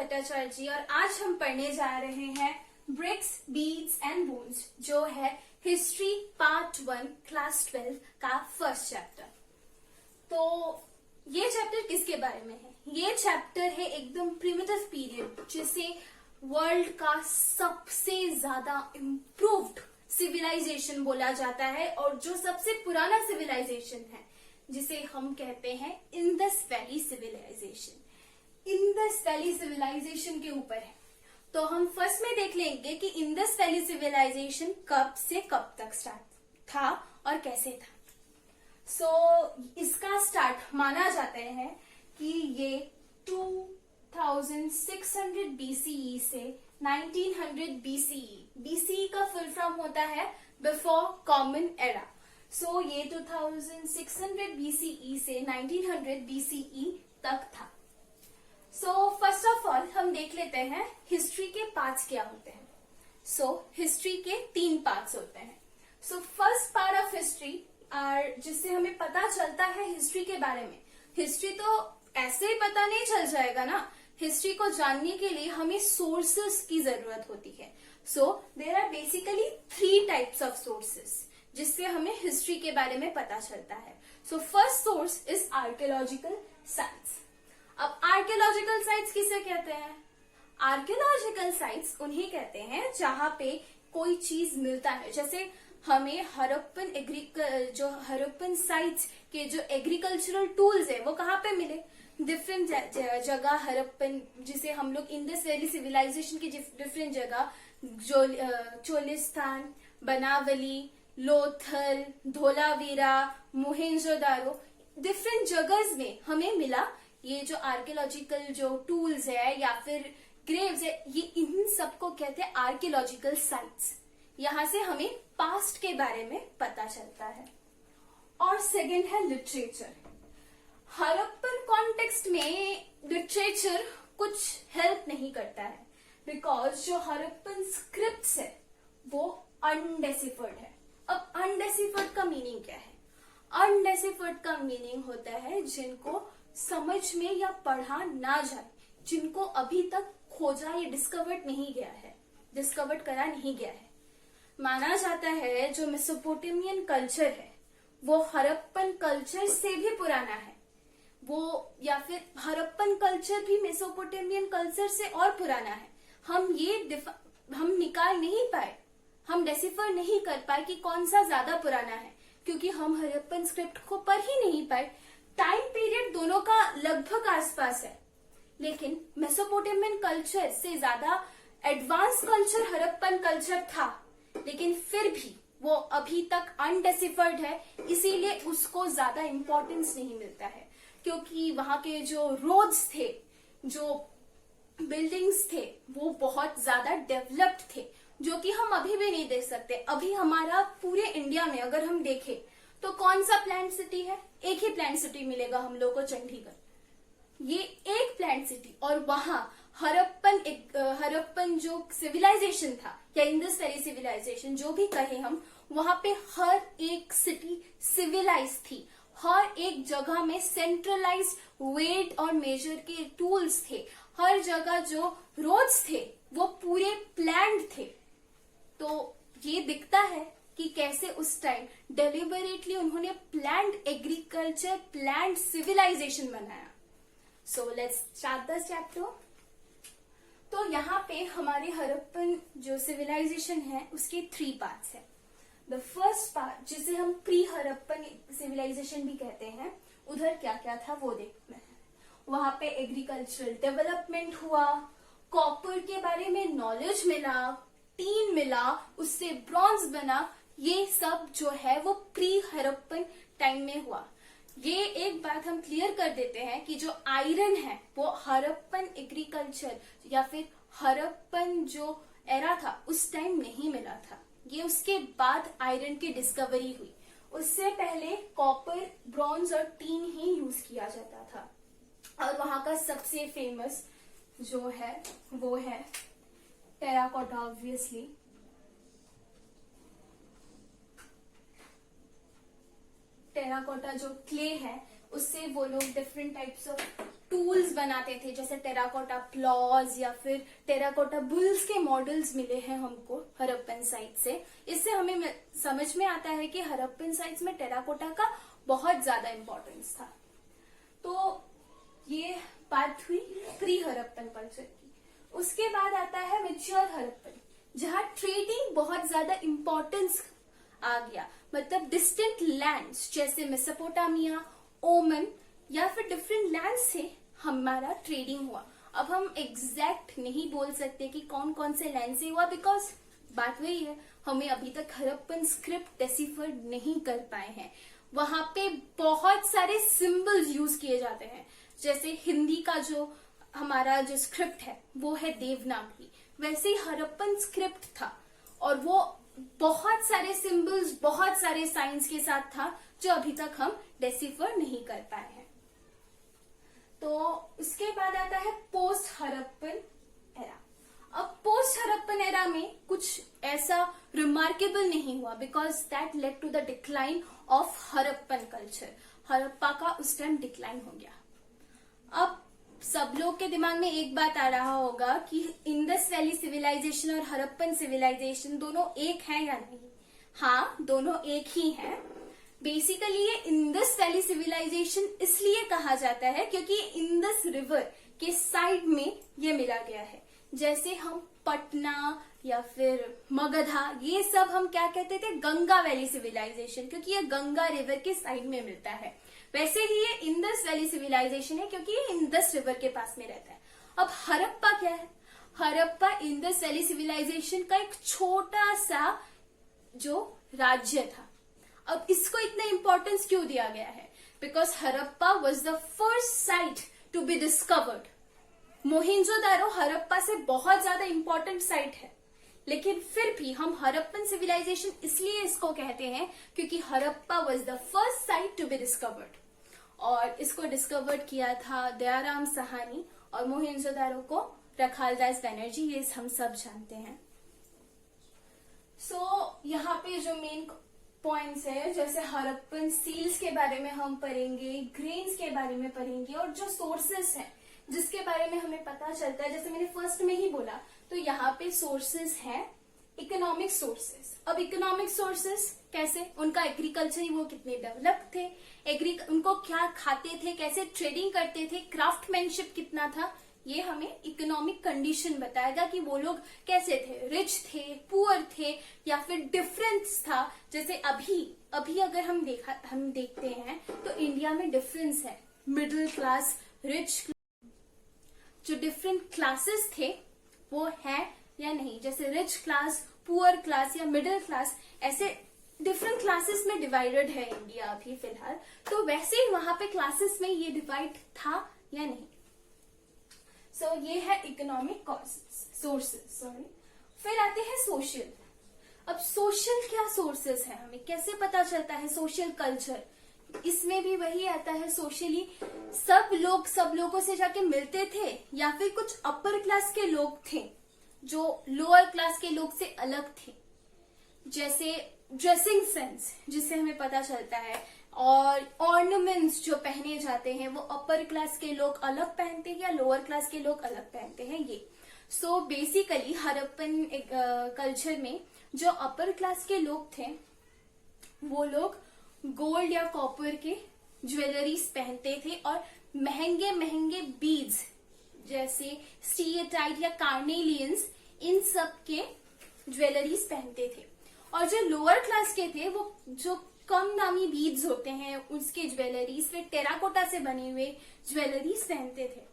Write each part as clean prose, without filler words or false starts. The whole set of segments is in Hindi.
भट्टाचार्य जी और आज हम पढ़ने जा रहे हैं ब्रिक्स बीड्स एंड बोन्स जो है हिस्ट्री पार्ट 1 क्लास 12 का फर्स्ट चैप्टर। तो ये चैप्टर किसके बारे में है? ये चैप्टर है एकदम प्रिमिटिव पीरियड जिसे वर्ल्ड का सबसे ज्यादा इम्प्रूव्ड सिविलाइजेशन बोला जाता है और जो सबसे पुराना सिविलाइजेशन है जिसे हम कहते हैं Indus valley civilisation. Indus valley civilisation के ऊपर है। तो हम फर्स्ट में देख लेंगे कि इंडस वैली सिविलाइजेशन कब से कब तक स्टार्ट था और कैसे था। इसका स्टार्ट माना जाता है कि ये 2600 BCE से 1900 BCE। BCE का फुल फॉर्म होता है बिफोर कॉमन एरा। ये 2600 BCE से 1900 BCE तक था। फर्स्ट ऑफ ऑल हम देख लेते हैं हिस्ट्री के पार्ट्स क्या होते हैं। हिस्ट्री के 3 पार्ट्स होते हैं। फर्स्ट पार्ट ऑफ हिस्ट्री जिससे हमें पता चलता है हिस्ट्री के बारे में। हिस्ट्री तो ऐसे ही पता नहीं चल जाएगा ना। हिस्ट्री को जानने के लिए हमें सोर्सेस की जरूरत होती है। There are basically 3 types of sources जिससे हमें हिस्ट्री के बारे में पता चलता है। First source is archaeological sites. अब आर्कियोलॉजिकल साइट्स किसे कहते हैं? आर्कियोलॉजिकल साइट्स उन्हें कहते हैं जहां पे कोई चीज मिलता है। जैसे हमें हड़प्पन साइट्स के जो एग्रीकल्चरल टूल्स है वो कहाँ पे मिले? डिफरेंट जगह हड़प्पन, जिसे हम लोग इंडस वैली सिविलाइजेशन की डिफरेंट जगह जो चोलिस्तान, बनावली, लोथल, धोलावीरा, मोहेंजोदारो, डिफरेंट जगह में हमें मिला ये जो आर्कियोलॉजिकल जो टूल्स है या फिर ग्रेव्स है। ये इन सबको कहते हैं आर्कियोलॉजिकल साइट्स। यहाँ से हमें पास्ट के बारे में पता चलता है। और सेकंड है लिटरेचर। हड़प्पन कॉन्टेक्स्ट में लिटरेचर कुछ हेल्प नहीं करता है बिकॉज जो हड़प्पन स्क्रिप्ट्स है वो अनडेसिफर्ड है। अब अनडेसिफर्ड का मीनिंग क्या है? अनडेसिफर्ड का मीनिंग होता है जिनको समझ में या पढ़ा ना जाए, जिनको अभी तक खोजा या डिस्कवर्ड करा नहीं गया है। माना जाता है जो मेसोपोटामियन कल्चर है वो हड़प्पन कल्चर से भी पुराना है, वो या फिर हड़प्पन कल्चर भी मेसोपोटामियन कल्चर से और पुराना है। हम निकाल नहीं पाए, हम डेसिफर नहीं कर पाए कि कौन सा ज्यादा पुराना है क्योंकि हम हड़प्पन स्क्रिप्ट को पढ़ ही नहीं पाए। टाइम पीरियड दोनों का लगभग आसपास है, लेकिन मेसोपोटामियन कल्चर से ज्यादा एडवांस कल्चर हड़प्पन कल्चर था, लेकिन फिर भी वो अभी तक अनडेसिफर्ड है, इसीलिए उसको ज्यादा इंपॉर्टेंस नहीं मिलता है क्योंकि वहां के जो रोड्स थे, जो बिल्डिंग्स थे वो बहुत ज्यादा डेवलप्ड थे, जो कि हम अभी भी नहीं देख सकते। अभी हमारा पूरे इंडिया में अगर हम देखें तो कौन सा प्लांट सिटी है? एक ही प्लांट सिटी मिलेगा हम लोग को, चंडीगढ़। ये एक प्लांट सिटी, और वहां हड़प्पन जो सिविलाइजेशन था या इंडस वैली सिविलाइजेशन जो भी कहे हम, वहां पे हर एक सिटी सिविलाइज थी। हर एक जगह में सेंट्रलाइज्ड वेट और मेजर के टूल्स थे। हर जगह जो रोड्स थे वो पूरे प्लान्ड थे। तो ये दिखता है कि कैसे उस टाइम डेलिबरेटली उन्होंने प्लान्ड एग्रीकल्चर, प्लान्ड सिविलाइजेशन बनाया। Let's start the chapter. तो यहाँ पे हमारे हड़प्पन जो सिविलाइजेशन है उसके 3 पार्ट्स है। द फर्स्ट पार्ट जिसे हम प्री हड़प्पन सिविलाइजेशन भी कहते हैं, उधर क्या क्या था वो देखते हैं। वहां पे एग्रीकल्चरल डेवलपमेंट हुआ, कॉपर के बारे में नॉलेज मिला, टीन मिला, उससे ब्रॉन्ज बना। ये सब जो है वो प्री हड़प्पन टाइम में हुआ। ये एक बात हम क्लियर कर देते हैं कि जो आयरन है वो हड़प्पन एग्रीकल्चर या फिर हड़प्पन जो एरा था उस टाइम नहीं मिला था। ये उसके बाद आयरन की डिस्कवरी हुई। उससे पहले कॉपर, ब्रॉन्ज और टीन ही यूज किया जाता था। और वहां का सबसे फेमस जो है वो है टेराकोटा। ऑब्वियसली टेराकोटा जो क्ले है उससे वो लोग डिफरेंट टाइप्स ऑफ टूल्स बनाते थे, जैसे टेराकोटा क्लॉज या फिर टेराकोटा बुल्स के मॉडल्स मिले हैं हमको हड़प्पन साइट से। इससे हमें समझ में आता है कि हड़प्पन साइट्स में टेराकोटा का बहुत ज्यादा इंपॉर्टेंस था। तो ये बात हुई प्री हड़प्पन कल्चर की। उसके बाद आता है मैच्योर हड़प्पन, जहां ट्रेडिंग बहुत ज्यादा इंपॉर्टेंस आ गया। मतलब डिस्टेंट लैंड्स जैसे मेसोपोटामिया, ओमन या फिर डिफरेंट लैंड से हमारा ट्रेडिंग हुआ। अब हम एग्जैक्ट नहीं बोल सकते कि कौन कौन से लैंड से हुआ, बिकॉज बात वही है, हमें अभी तक हड़प्पन स्क्रिप्ट डेसिफर नहीं कर पाए हैं। वहां पे बहुत सारे सिंबल्स यूज किए जाते हैं, जैसे हिंदी का जो हमारा जो स्क्रिप्ट है वो है देवनागरी, वैसे ही हड़प्पन स्क्रिप्ट था और वो बहुत सारे सिंबल्स, बहुत सारे साइंस के साथ था जो अभी तक हम डेसिफर नहीं कर पाए हैं। तो उसके बाद आता है पोस्ट हड़प्पन एरा। अब पोस्ट हड़प्पन एरा में कुछ ऐसा रिमार्केबल नहीं हुआ, because that led to the decline of Harappan culture. Harappa का उस टाइम डिक्लाइन हो गया। अब सब लोग के दिमाग में एक बात आ रहा होगा कि इंडस वैली सिविलाइजेशन और हड़प्पन सिविलाइजेशन दोनों एक है या नहीं। हाँ, दोनों एक ही है। बेसिकली ये इंडस वैली सिविलाइजेशन इसलिए कहा जाता है क्योंकि इंडस रिवर के साइड में ये मिला गया है। जैसे हम पटना या फिर मगधा, ये सब हम क्या कहते थे, गंगा वैली सिविलाइजेशन, क्योंकि ये गंगा रिवर के साइड में मिलता है। वैसे ही ये इंडस वैली सिविलाइजेशन है क्योंकि ये इंडस रिवर के पास में रहता है। अब हड़प्पा क्या है? हड़प्पा इंडस वैली सिविलाइजेशन का एक छोटा सा जो राज्य था। अब इसको इतना इंपॉर्टेंस क्यों दिया गया है? Because Harappa was the first site to be discovered. Mohenjodaro Harappa से बहुत ज्यादा इंपॉर्टेंट साइट है, लेकिन फिर भी हम हड़प्पन सिविलाइजेशन इसलिए इसको कहते हैं क्योंकि Harappa was the first site to be discovered. और इसको डिस्कवर्ड किया था दयाराम साहनी, और मोहिंजोदारो को रखालदास बनर्जी, ये हम सब जानते हैं। यहाँ पे जो मेन पॉइंट्स है, जैसे हड़प्पन सील्स के बारे में हम पढ़ेंगे, ग्रेन्स के बारे में पढ़ेंगे, और जो सोर्सेस हैं जिसके बारे में हमें पता चलता है, जैसे मैंने फर्स्ट में ही बोला, तो यहाँ पे सोर्सेस हैं इकोनॉमिक सोर्सेस। अब इकोनॉमिक सोर्सेस कैसे? उनका एग्रीकल्चर, वो कितने डेवलप थे, उनको क्या खाते थे, कैसे ट्रेडिंग करते थे, क्राफ्टमैनशिप कितना था, ये हमें इकोनॉमिक कंडीशन बताएगा कि वो लोग कैसे थे, रिच थे, पुअर थे, या फिर डिफरेंस था। जैसे अभी अगर हम देखते हैं तो इंडिया में डिफरेंस है, मिडिल क्लास, रिच, जो डिफरेंट क्लासेस थे वो है या नहीं। जैसे रिच क्लास, पुअर क्लास या मिडिल क्लास, ऐसे डिफरेंट क्लासेस में डिवाइडेड है इंडिया अभी फिलहाल। तो वैसे ही वहां पे क्लासेस में ये डिवाइड था या नहीं। ये है इकोनॉमिक सोर्सेस। फिर आते हैं सोशल। अब सोशल क्या सोर्सेस है, हमें कैसे पता चलता है सोशल कल्चर? इसमें भी वही आता है, सोशली सब लोगों से जाके मिलते थे, या फिर कुछ अपर क्लास के लोग थे जो लोअर क्लास के लोग से अलग थे। जैसे ड्रेसिंग सेंस जिससे हमें पता चलता है, और ऑर्नामेंट्स जो पहने जाते हैं वो अपर क्लास के लोग अलग पहनते हैं या लोअर क्लास के लोग अलग पहनते हैं, ये। बेसिकली हड़प्पन कल्चर में जो अपर क्लास के लोग थे वो लोग गोल्ड या कॉपर के ज्वेलरीज पहनते थे, और महंगे महंगे बीड्स जैसे स्टीएटाइट या कार्नेलियंस, इन सब के ज्वेलरीज पहनते थे। और जो लोअर क्लास के थे वो जो कम दामी बीड्स होते हैं उसके ज्वेलरीज, फिर टेराकोटा से बने हुए ज्वेलरीज पहनते थे।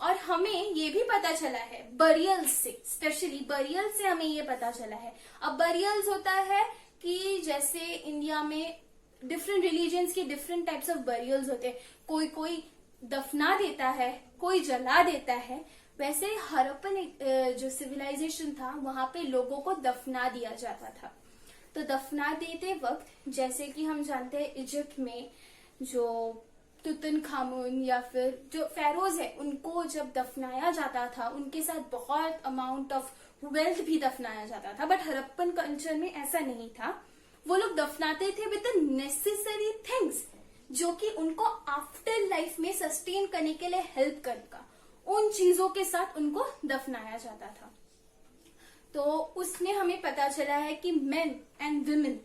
और हमें ये भी पता चला है बरियल्स से, स्पेशली बरियल्स से हमें ये पता चला है। अब बरियल्स होता है कि जैसे इंडिया में डिफरेंट रिलीजन्स के डिफरेंट टाइप्स ऑफ बरियल्स होते हैं, कोई दफना देता है, कोई जला देता है। वैसे हड़प्पन जो सिविलाइजेशन था वहां पे लोगों को दफना दिया जाता था। तो दफना देते वक्त, जैसे कि हम जानते हैं इजिप्ट में जो तुतनखामुन या फिर जो फेरोज है, उनको जब दफनाया जाता था उनके साथ बहुत अमाउंट ऑफ वेल्थ भी दफनाया जाता था। बट हड़प्पन कल्चर में ऐसा नहीं था। वो लोग दफनाते थे विद द नेसेसरी थिंग्स जो कि उनको आफ्टर लाइफ में सस्टेन करने के लिए हेल्प करेगा, उन चीजों के साथ उनको दफनाया जाता था। तो उसमें हमें पता चला है कि मेन एंड वुमेन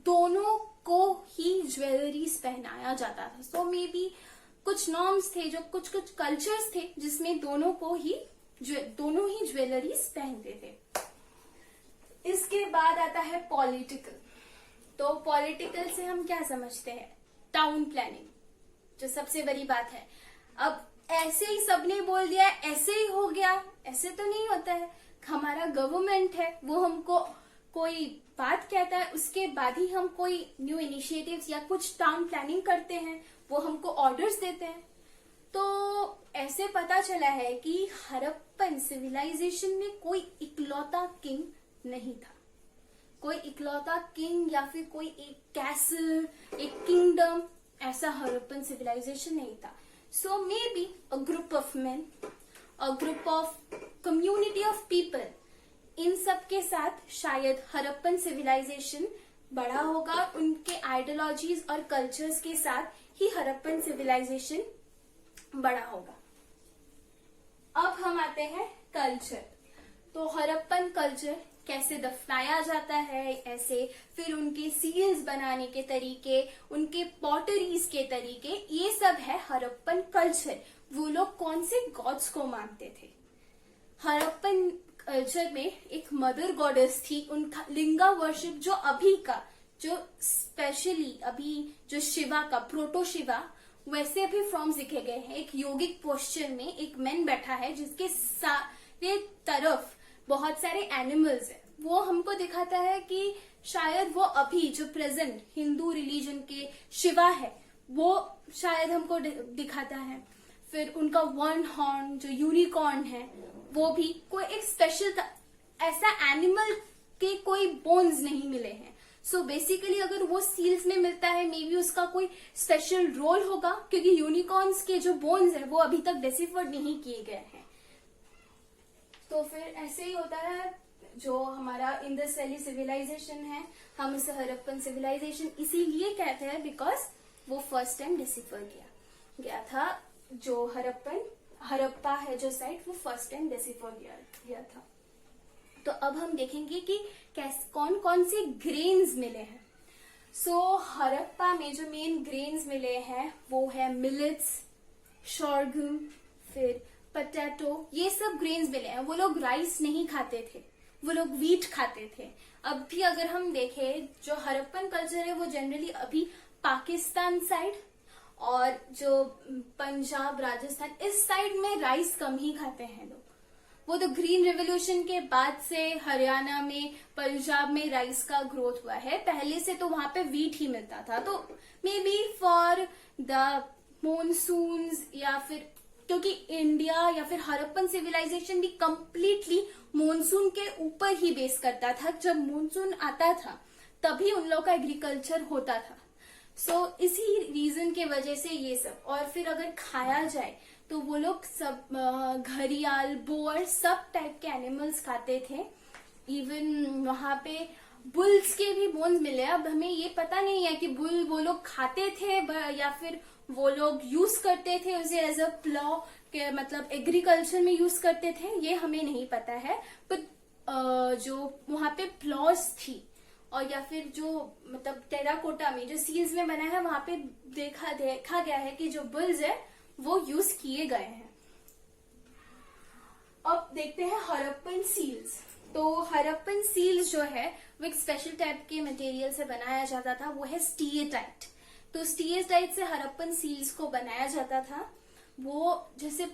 दोनों को ही ज्वेलरीज पहनाया जाता था। सो मे बी कुछ नॉर्म्स थे, जो कुछ कल्चर्स थे जिसमें दोनों ही ज्वेलरीज पहनते थे। इसके बाद आता है पॉलिटिकल। तो पॉलिटिकल से हम क्या समझते हैं? टाउन प्लानिंग, जो सबसे बड़ी बात है। अब ऐसे ही सबने बोल दिया ऐसे ही हो गया, ऐसे तो नहीं होता है। हमारा गवर्नमेंट है, वो हमको कोई बात कहता है, उसके बाद ही हम कोई न्यू इनिशिएटिव्स या कुछ टाउन प्लानिंग करते हैं, वो हमको ऑर्डर्स देते हैं। तो ऐसे पता चला है कि हड़प्पन सिविलाइजेशन में कोई इकलौता किंग नहीं था। कोई इकलौता किंग या फिर कोई एक कैसल, एक किंगडम, ऐसा हड़प्पन सिविलाइजेशन नहीं था। So may be a group of men, a group of community of people, इन सब के साथ शायद हड़प्पन सिविलाइजेशन बड़ा होगा। उनके आइडियोलॉजीज और कल्चर्स के साथ ही हड़प्पन सिविलाइजेशन बड़ा होगा। अब हम आते हैं कल्चर। तो हड़प्पन कल्चर कैसे दफनाया जाता है, ऐसे फिर उनके सील्स बनाने के तरीके, उनके पॉटरीज के तरीके, ये सब है हड़प्पन कल्चर। वो लोग कौन से गॉड्स को मानते थे? हड़प्पन कल्चर में एक मदर गॉडेस थी, उनका लिंगा वर्शिप जो अभी का, जो स्पेशली अभी जो शिवा का प्रोटो शिवा, वैसे भी फॉर्म्स लिखे गए हैं। एक योगिक पोस्चर में एक मैन बैठा है जिसके सारे तरफ बहुत सारे एनिमल्स हैं। वो हमको दिखाता है कि शायद वो अभी जो प्रेजेंट हिंदू रिलीजन के शिवा है, वो शायद हमको दिखाता है। फिर उनका वन हॉर्न जो यूनिकॉर्न है, वो भी कोई एक स्पेशल ऐसा एनिमल के कोई बोन्स नहीं मिले हैं। सो बेसिकली अगर वो सील्स में मिलता है, मे बी उसका कोई स्पेशल रोल होगा, क्योंकि यूनिकॉर्न्स के जो बोन्स है वो अभी तक डेसिफर्ड नहीं किए गए हैं। तो फिर ऐसे ही होता है जो हमारा इंडस वैली सिविलाइजेशन है, हम इसे हड़प्पन सिविलाइजेशन इसीलिए कहते हैं बिकॉज वो फर्स्ट टाइम डिसिफर किया गया था। जो हड़प्पा है जो साइट, वो फर्स्ट टाइम डिसिफर किया था। तो अब हम देखेंगे कि कौन कौन से ग्रेन्स मिले हैं। सो हड़प्पा में जो मेन ग्रेन्स मिले हैं वो है मिलेट्स, शोरगम, फिर पोटैटो, ये सब ग्रेन्स मिले हैं। वो लोग राइस नहीं खाते थे, वो लोग व्हीट खाते थे। अब भी अगर हम देखें, जो हड़प्पन कल्चर है वो जनरली अभी पाकिस्तान साइड और जो पंजाब, राजस्थान, इस साइड में राइस कम ही खाते हैं लोग। वो तो ग्रीन रेवोल्यूशन के बाद से हरियाणा में, पंजाब में राइस का ग्रोथ हुआ है। पहले से तो वहां पे व्हीट ही मिलता था। तो may be for the monsoons, या फिर क्योंकि इंडिया या फिर हड़प्पन सिविलाइजेशन भी कंप्लीटली मॉनसून के ऊपर ही बेस करता था। जब मॉनसून आता था तभी उन लोगों का एग्रीकल्चर होता था। सो इसी रीजन के वजह से ये सब। और फिर अगर खाया जाए तो वो लोग सब घड़ियाल, बोअर, सब टाइप के एनिमल्स खाते थे। इवन वहां पे बुल्स के भी बोन्स मिले। अब हमें ये पता नहीं है कि बुल वो लोग खाते थे या फिर वो लोग यूज करते थे उसे एज अ प्लॉ के, मतलब एग्रीकल्चर में यूज करते थे, ये हमें नहीं पता है। पर जो वहां पे प्लॉस थी, और या फिर जो मतलब टेराकोटा में जो सील्स में बना है, वहां पे देखा गया है कि जो बुल्स है वो यूज किए गए हैं। अब देखते हैं हड़प्पन सील्स। तो हड़प्पन सील्स जो है वो एक स्पेशल टाइप के मटेरियल से बनाया जाता था, वो है स्टीएटाइट। तो स्टीएटाइट से हड़प्पन सील्स को बनाया जाता था। वो जैसे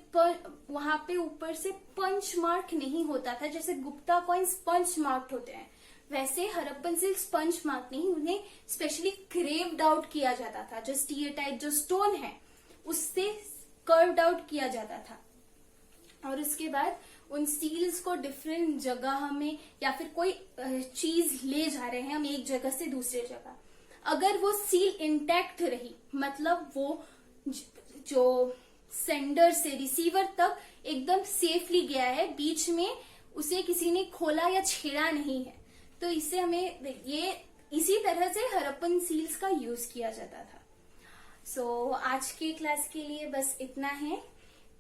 वहां पे ऊपर से पंच मार्क नहीं होता था, जैसे गुप्ता कॉइन्स पंच मार्क होते हैं, वैसे हड़प्पन सील्स पंच मार्क नहीं, उन्हें स्पेशली क्रेव्ड आउट किया जाता था। जो स्टीएटाइट जो स्टोन है उससे कर्व्ड आउट किया जाता था। और उसके बाद उन सील्स को डिफरेंट जगह में, या फिर कोई चीज ले जा रहे हैं हम एक जगह से दूसरे जगह, अगर वो सील इंटैक्ट रही, मतलब वो जो सेंडर से रिसीवर तक एकदम सेफली गया है, बीच में उसे किसी ने खोला या छेड़ा नहीं है, तो इससे हमें ये इसी तरह से हड़प्पन सील्स का यूज किया जाता था। सो आज के क्लास के लिए बस इतना है।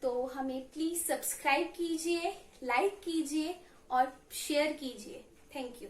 तो हमें प्लीज सब्सक्राइब कीजिए, लाइक कीजिए और शेयर कीजिए। Thank you.